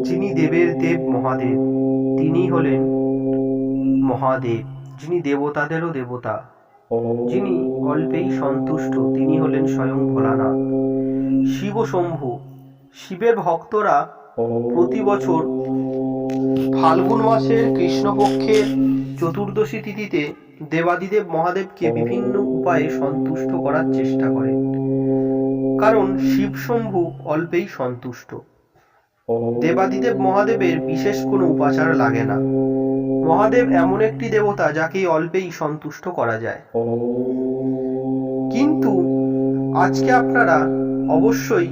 যিনি দেবের দেব মহাদেব, তিনি হলেন মহাদেব। যিনি দেবতাদেরও দেবতা, যিনি অল্পেই সন্তুষ্ট, তিনি হলেন স্বয়ং ভোলানাথ। শিব শম্ভু, শিবের ভক্তরা প্রতি বছর ফাল্গুন মাসের কৃষ্ণপক্ষের চতুর্দশী তিথিতে দেবাদিদেব মহাদেবকে বিভিন্ন উপায়ে সন্তুষ্ট করার চেষ্টা করেন, কারণ শিব শম্ভু অল্পেই সন্তুষ্ট। দেবাদিদেব মহাদেবের বিশেষ কোনো উপাচার লাগে না। মহাদেব এমন একটি দেবতা যাকে অল্পেই সন্তুষ্ট করা যায়। কিন্তু আজকে আপনারা অবশ্যই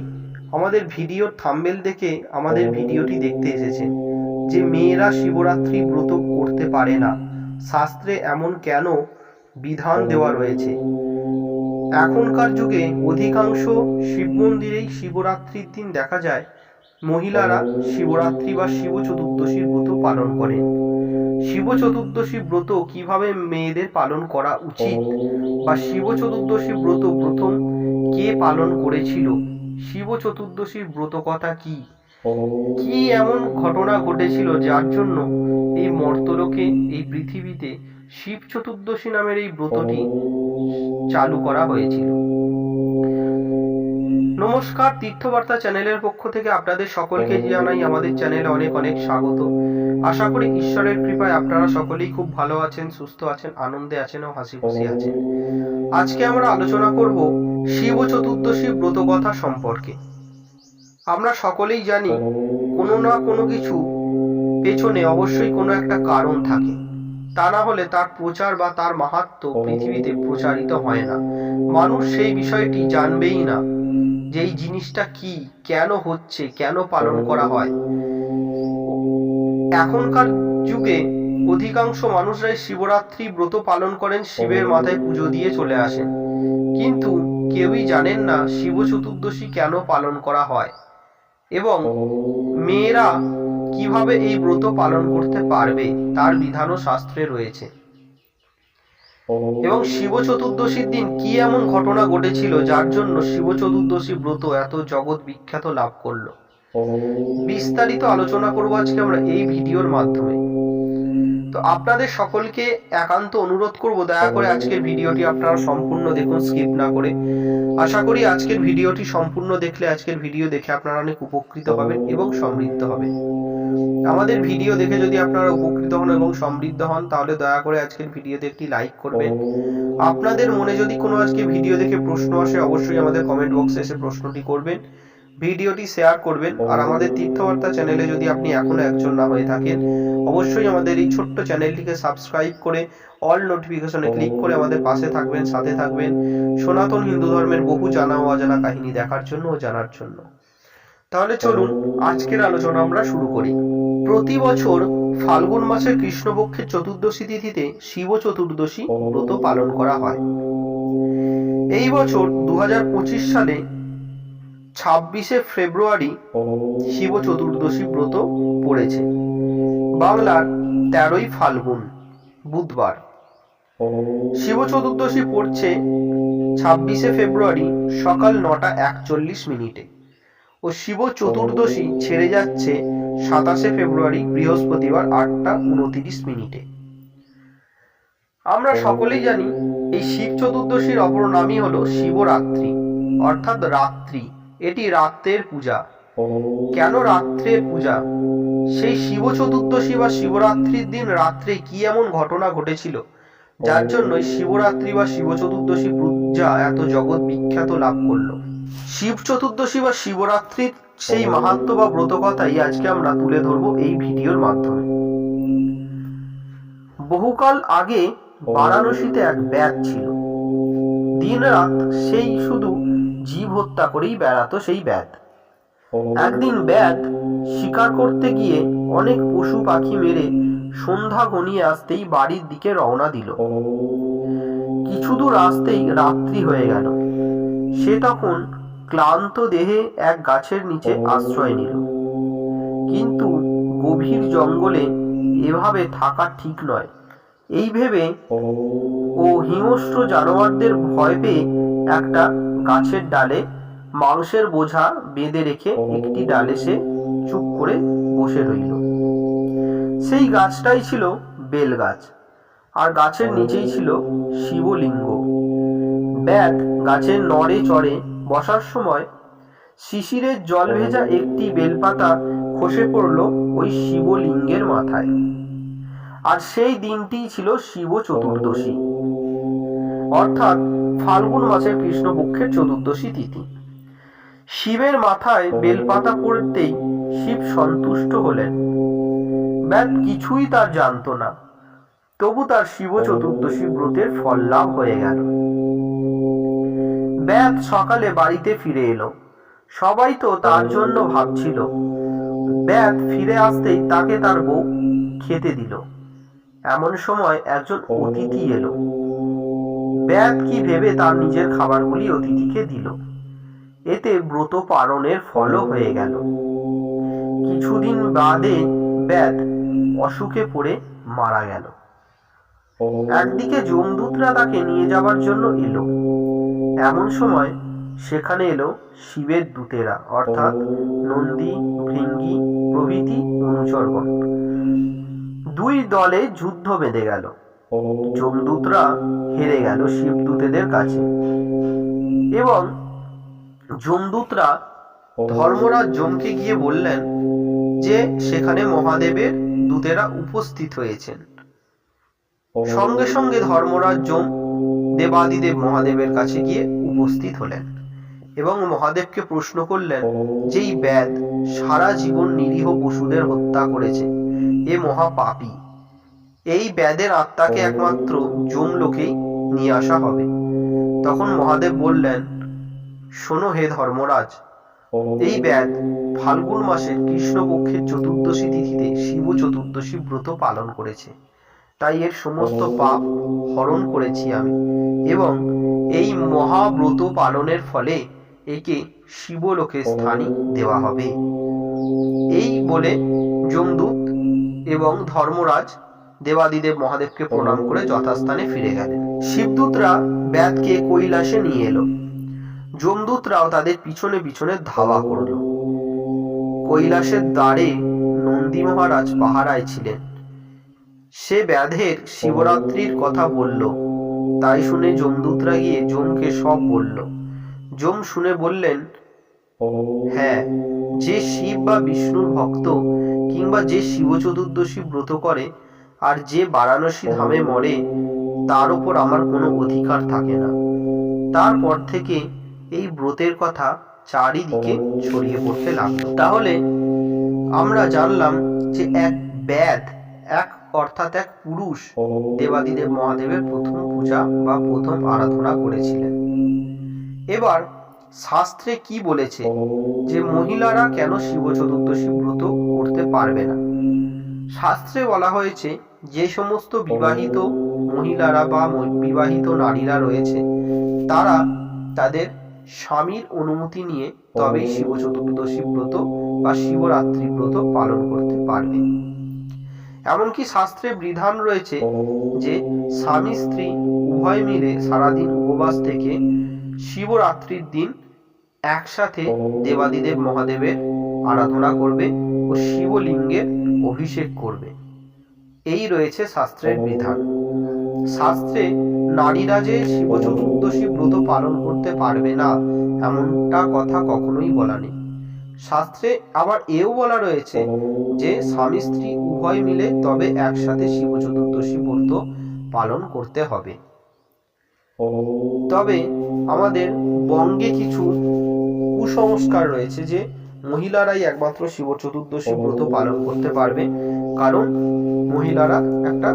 আমাদের ভিডিওর থাম্বনেল দেখে আমাদের ভিডিওটি দেখতে এসেছেন যে মেয়েরা শিবরাত্রি ব্রত করতে পারে না, শাস্ত্রে এমন কেন বিধান দেওয়া রয়েছে। এখনকার যুগে অধিকাংশ শিব মন্দিরেই শিবরাত্রির দিন দেখা যায় মহিলারা শিবরাত্রি বা শিব চতুর্দশীর ব্রত পালন করেন। শিব চতুর্দশী ব্রত কিভাবে মেয়েদের পালন করা উচিত, বা শিব চতুর্দশী ব্রত প্রথম কে পালন করেছিল, শিব চতুর্দশীর ব্রত কথা কি কি এমন ঘটনা ঘটেছিল যার জন্য এই মর্তলোকে, এই পৃথিবীতে শিব চতুর্দশী নামের এই ব্রতটি চালু করা হয়েছিল। নমস্কার, তীর্থবার্তা চ্যানেলের পক্ষ থেকে আপনাদের সকলকে জানাই আমাদের চ্যানেলে অনেক অনেক স্বাগত। আশা করি ঈশ্বরের কৃপায় আপনারা সকলেই খুব ভালো আছেন, সুস্থ আছেন, আনন্দে আছেন ও হাসি খুশি আছেন। আজকে আমরা আলোচনা করব শিব চতুর্দশী ব্রত কথা সম্পর্কে। আমরা সকলেই জানি কোনো না কোনো কিছু পেছনে অবশ্যই কোনো একটা কারণ থাকে, তা না হলে তার প্রচার বা তার মাহাত্ম্য পৃথিবীতে প্রচারিত হয় না। মানুষ সেই বিষয়টি জানবেই না যে এই জিনিসটা কি, কেন হচ্ছে, কেন পালন করা হয়। এখনকার যুগে অধিকাংশ মানুষরাই শিবরাত্রি ব্রত পালন করেন, শিবের মাথায় পুজো দিয়ে চলে আসেন, কিন্তু কেউই জানেন না শিব চতুর্দশী কেন পালন করা হয় এবং মেয়েরা কিভাবে এই ব্রত পালন করতে পারবে তার বিধানও শাস্ত্রে রয়েছে। এবং শিব চতুর্দশীর দিন কি এমন ঘটনা ঘটেছিল যার জন্য শিব চতুর্দশী ব্রত এত জগৎ বিখ্যাত লাভ করলো, বিস্তারিত আলোচনা করব আজকে আমরা এই ভিডিওর মাধ্যমে। তো আপনাদের সকলকে একান্ত অনুরোধ করব, দয়া করে আজকের ভিডিওটি আপনারা সম্পূর্ণ দেখুন, স্কিপ না করে। আশা করি আজকের ভিডিওটি সম্পূর্ণ দেখলে, আজকের ভিডিও দেখে আপনারা অনেক উপকৃত হবেন এবং সমৃদ্ধ হবেন। আমাদের ভিডিও দেখে যদি আপনারা উপকৃত হন এবং সমৃদ্ধ হন, তাহলে দয়া করে আজকের ভিডিওতে একটি লাইক করবেন। আপনাদের মনে যদি কোনো আজকে ভিডিও দেখে প্রশ্ন আসে, অবশ্যই আমাদের কমেন্ট বক্সে এসে প্রশ্নটি করবেন, ভিডিওটি শেয়ার করবেন। আর আমাদের তীর্থবার্তা চ্যানেলে যদি আপনি এখনো একজন না হয়ে থাকেন, অবশ্যই আমাদের এই ছোট্ট চ্যানেলটিকে সাবস্ক্রাইব করে অল নোটিফিকেশনে ক্লিক করে আমাদের পাশে থাকবেন, সাথে থাকবেন সনাতন হিন্দু ধর্মের বহু জানা ও অজানা কাহিনী দেখার জন্য ও জানার জন্য। তাহলে চলুন আজকের আলোচনা আমরা শুরু করি। প্রতি বছর ফাল্গুন মাসের কৃষ্ণপক্ষের চতুর্দশী তিথিতে শিব চতুর্দশী ব্রত পালন করা হয়। এই বছর 2025 সালে 26শে ফেব্রুয়ারি শিব চতুর্দশী ব্রত পড়েছে। বাংলার 13ই ফাল্গুন বুধবার। শিব চতুর্দশী পড়ছে 26শে ফেব্রুয়ারি সকাল 9:41 ও শিব চতুর্দশী ছেড়ে যাচ্ছে 27শে ফেব্রুয়ারি বৃহস্পতিবার 8:29। আমরা সকলেই জানি এই শিব চতুর্দশীর অপর নামই হলো শিবরাত্রি, অর্থাৎ রাত্রি। এটি রাত্রের পূজা। কেন রাত্রের পূজা? সেই শিব চতুর্দশী বা শিবরাত্রির দিন রাত্রে কি এমন ঘটনা ঘটেছিল যার জন্য শিবরাত্রি বা শিব চতুর্দশী পূজা এত জগৎ বিখ্যাত লাভ করলো। শিব চতুর্দশী বা শিবরাত্রির সেই মাহাত্ম্য বা ব্রত কথাই আজকে আমরা তুলে ধরবো এই ভিডিওর মাধ্যমে। বহুকাল আগে বারাণসীতে এক ব্যাধ ছিল। দিন রাত সেই শুধু জীব হত্যা করেই বেড়াতো সেই ব্যাধ। একদিন ব্যাধ শিকার করতে গিয়ে অনেক পশু পাখি মেরে সন্ধ্যা ঘনিয়ে আসতেই বাড়ির দিকে রওনা দিল। কিছু দূর আসতেই রাত্রি হয়ে গেল। সে তখন ক্লান্ত দেহে এক গাছের নিচে আশ্রয় নিল। কিন্তু গভীর জঙ্গলে এভাবে থাকা ঠিক নয়, এই ভেবে ও হিংস্র জানোয়ারদের ভয় পেয়ে একটা গাছের ডালে মাংসের বোঝা বেঁধে রেখে একটি ডালে সে চুপ করে বসে রইল। সেই গাছটাই ছিল বেল গাছ, আর গাছের নিচেই ছিল শিবলিঙ্গ। ব্যাধ গাছের নড়ে চড়ে বসার সময় শিশিরের জল ভেজা একটি বেলপাতা খসে পড়ল ওই শিবলিঙ্গের মাথায়। আর সেই দিনটিই ছিল শিব চতুর্দশী, অর্থাৎ ফাল্গুন মাসের কৃষ্ণপক্ষের চতুর্দশী তিথি। শিবের মাথায় বেলপাতা পড়তেই শিব সন্তুষ্ট হলেন। ব্যাধ কিছুই তার জানত না, তবু তার শিব চতুর্দশী ব্রতের ফল লাভ হয়ে গেল। ব্যাধ সকালে বাড়িতে ফিরে এলো। সবাই তো তার জন্য ভাবছিল। ব্যাধ ফিরে আসতেই তাকে তার বউ খেতে দিল। এমন সময় একজন অতিথি এলো। ব্যাধ কি ভেবে তার নিজের খাবারগুলি অতিথিকে দিল। এতে ব্রত পালনের ফলও হয়ে গেল। কিছুদিন বাদে ব্যাধ অসুখে পড়ে মারা গেল। একদিকে যমদূতরা তাকে নিয়ে যাবার জন্য এলো। এমন সময় সেখানে এলো শিবের দূতেরা, অর্থাৎ নন্দী, ভৃঙ্গি প্রভৃতি অনুচরগণ। দুই দলে যুদ্ধ বেঁধে গেল। যমদূতরা হেরে গেল শিবদূতেদের কাছে, এবং যমদূতরা ধর্মরাজ যমকে গিয়ে বললেন যে সেখানে মহাদেবের দূতেরা উপস্থিত হয়েছেন। সঙ্গে সঙ্গে ধর্মরাজ যম দেবাদিদেব মহাদেবের কাছে গিয়ে উপস্থিত হলেন এবং মহাদেবকে প্রশ্ন করলেন যে এই ব্যাধ সারা জীবন নিরীহ পশুদের হত্যা করেছে, এ মহাপাপী। এই ব্যাধের আত্মাকে একমাত্র যমলোকেই নিয়ে আসা হবে। তখন মহাদেব বললেন, শোনো হে ধর্মরাজ, এই ব্যাধ ফাল্গুন মাসের কৃষ্ণপক্ষের চতুর্দশী তিথিতে শিব চতুর্দশী ব্রত পালন করেছে, তাই এর সমস্ত পাপ হরণ করেছি আমি, এবং এই মহাব্রত পালনের ফলে একে শিবলোকে স্থানই দেওয়া হবে। এই বলে যমদূত এবং ধর্মরাজ দেবাদিদেব মহাদেবকে প্রণাম করে যথাস্থানে ফিরে গেলেন। শিবদূতরা ব্যাধকে কৈলাসে নিয়ে এলো। যমদূতরাও তাদের পিছনে পিছনে ধাওয়া করল। কৈলাসের দ্বারে নন্দী মহারাজ পাহারায় ছিলেন। সে ব্যাধের শিবরাত্রির কথা বলল। তাই শুনে যমদূতরা গিয়ে যমকে সব বলল। যম শুনে বললেন, হ্যাঁ, যে শিব বা বিষ্ণুর ভক্ত কিংবা যে শিব চতুর্দশী ব্রত করে আর যে বারাণসী ধামে মরে, তার উপর আমার কোনো অধিকার থাকে না। তারপর থেকে এই ব্রতের কথা চারিদিকে ছড়িয়ে পড়তে লাগলো। তাহলে আমরা জানলাম যে এক ব্যাধ, অর্থাৎ এক পুরুষ দেবাদিদেব মহাদেবের প্রথম পূজা বা প্রথম আরাধনা করেছিলেন। এবার শাস্ত্রে কি বলেছে যে মহিলারা কেন শিব চতুর্দশী ব্রত করতে পারবে না? শাস্ত্রে বলা হয়েছে যে সমস্ত বিবাহিত মহিলারা বা বিবাহিত নারীরা রয়েছে, তারা তাদের স্বামীর অনুমতি নিয়ে তবেই শিব চতুর্দশী ব্রত বা শিবরাত্রি ব্রত পালন করতে পারবে। এমনকি শাস্ত্রে বিধান রয়েছে যে স্বামী স্ত্রী উভয় মিলে সারাদিন উপবাস থেকে শিবরাত্রির দিন একসাথে দেবাদিদেব মহাদেবের আরাধনা করবে ও শিবলিঙ্গের অভিষেক করবে। এই রয়েছে শাস্ত্রের বিধান। শাস্ত্রে নারীরা যে শিব চতুর্দশী ব্রত পালন করতে পারবে না এমনটা কথা কখনোই বলা নেই। শাস্ত্রে আবার এও বলা রয়েছে যে স্বামী স্ত্রী উভয় মিলে তবে একসাথে শিব চতুর্দশী ব্রত পালন করতে হবে। তবে আমাদের বঙ্গে কিছু কুসংস্কার রয়েছে যে মহিলারাই একমাত্র শিব চতুর্দশী ব্রত পালন করতে পারবে, কারণ মহিলারা একটা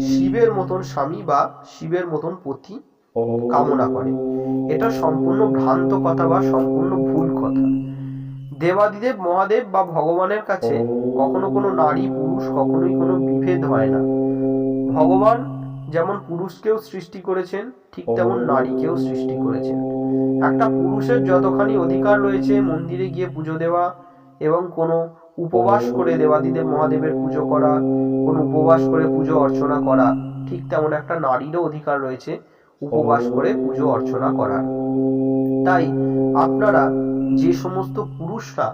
শিবের মতন স্বামী বা শিবের মতন পতি কামনা করে। এটা সম্পূর্ণ ভ্রান্ত কথা বা সম্পূর্ণ ভুল কথা। দেবাদিদেব মহাদেব বা ভগবানের কাছে কখনো কোনো নারী পুরুষ কখনোই কোনো বিভেদ হয় না। ভগবান যেমন পুরুষকেও সৃষ্টি করেছেন, ঠিক তেমন নারীকেও সৃষ্টি করেছেন। একটা পুরুষের যতখানি অধিকার রয়েছে মন্দিরে গিয়ে পুজো দেওয়া এবং কোনো উপবাস করে দেবাদিদেব মহাদেবের পুজো করা, কোনো উপবাস করে পুজো অর্চনা করা, ঠিক তেমন একটা নারীরও অধিকার রয়েছে উপবাস করে পুজো অর্চনা করার। তাই আপনারা যে সমস্ত পুরুষরা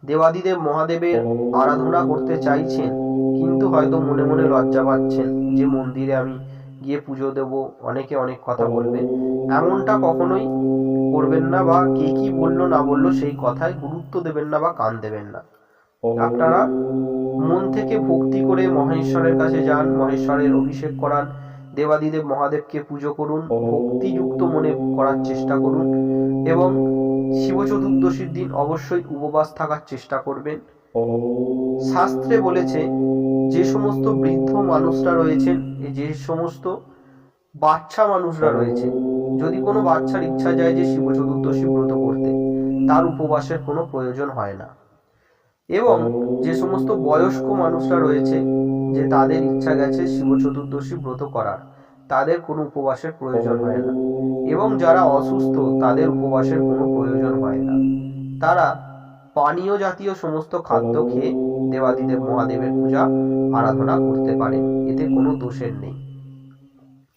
দেবাদিদেব মহাদেবের আরাধনা করতে চাইছেন, কিন্তু হয়তো মনে মনে লজ্জা পাচ্ছেন যে মন্দিরে আমি গিয়ে পুজো দেব, অনেকে অনেক কথা বলবে। এমনটা কখনোই করবেন না, বা কে কি বললো না বললো সেই কথায় গুরুত্ব দেবেন না বা কান দেবেন না। আপনারা মন থেকে ভক্তি করে মহেশ্বরের কাছে যান, মহেশ্বরের অভিষেক করান, দেবাদিদেব মহাদেবকে পুজো করুন, ভক্তিযুক্ত মনে করার চেষ্টা করুন, এবং শিব চতুর্দশীর দিন অবশ্যই উপবাস থাকার চেষ্টা করবেন। শাস্ত্রে বলেছে যে সমস্ত বৃদ্ধ মানুষরা রয়েছেন, যে সমস্ত বাচ্চা মানুষরা রয়েছে, যদি কোনো বাচ্চার ইচ্ছা যায় যে শিব চতুর্দশী ব্রত করতে, তার উপবাসের কোনো প্রয়োজন হয় না। এবং যে সমস্ত বয়স্ক মানুষরা রয়েছে, যে তাদের ইচ্ছা গেছে শিব চতুর্দশী ব্রত করার, তাদের কোনো উপবাসের প্রয়োজন হয় না। এবং যারা অসুস্থ তাদের উপবাসের কোনো প্রয়োজন হয় না। তারা পানীয় জাতীয় সমস্ত খাদ্য খেয়ে দেবাদিদেব মহাদেবের পূজা আরাধনা করতে পারে, এতে কোনো দোষের নেই।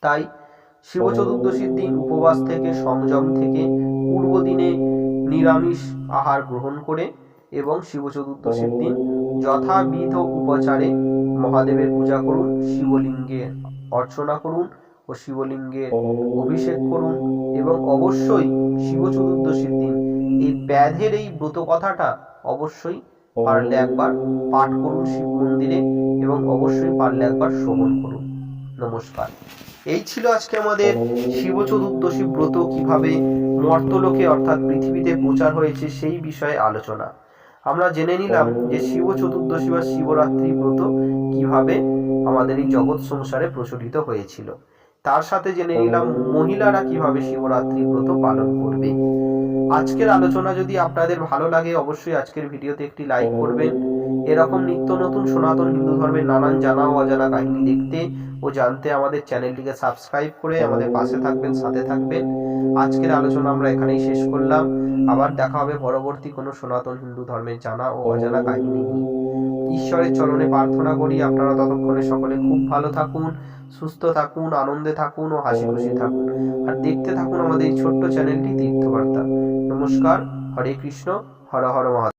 তাই শিব চতুর্দশীর দিন উপবাস থেকে, সংযম থেকে, পূর্ব দিনে নিরামিষ আহার গ্রহণ করে এবং শিব চতুর্দশীর দিন যথাবিধ উপচারে মহাদেবের পূজা করুন, শিবলিঙ্গে অর্চনা করুন ও শিবলিঙ্গে অভিষেক করুন। এবং অবশ্যই শিব চতুর্দশীর দিন এই ব্যাধের এই ব্রত কথাটা অবশ্যই পারলে একবার পাঠ করুন শিব মন্দিরে, এবং অবশ্যই পারলে একবার শ্রবণ করুন। নমস্কার। এই ছিল আজকে আমাদের শিব চতুর্দশী ব্রত কিভাবে মর্তলোকে অর্থাৎ পৃথিবীতে প্রচার হয়েছে সেই বিষয়ে আলোচনা। আমরা জেনে নিলাম যে শিব চতুর্দশী বা শিবরাত্রি ব্রত কিভাবে আমাদের এই জগৎ সংসারে প্রচলিত হয়েছিল। তার সাথে জেনে নিলাম মহিলারা কিভাবে শিবরাত্রি ব্রত পালন করবে। আজকের আলোচনা যদি আপনাদের ভালো লাগে অবশ্যই আজকের ভিডিওতে একটি লাইক করবেন। এরকম নিত্য নতুন সনাতন হিন্দু ধর্মের নানান জানা ও অজানা কাহিনী দেখতে ও জানতে আমাদের চ্যানেলটিকে সাবস্ক্রাইব করে আমাদের পাশে থাকবেন, সাথে থাকবেন। আজকের আলোচনা আমরা এখানেই শেষ করলাম। আবার দেখা হবে পরবর্তী কোনো সনাতন হিন্দু ধর্মের জানা ও অজানা কাহিনী নিয়ে। ঈশ্বরের চরণে প্রার্থনা করি আপনারা ততক্ষণে সকলে খুব ভালো থাকুন, সুস্থ থাকুন, আনন্দে থাকুন ও হাসি খুশি থাকুন। আর দেখতে থাকুন আমাদের এই ছোট্ট চ্যানেলটি তীর্থবার্তা। নমস্কার। হরে কৃষ্ণ। হর হর মহাদেব।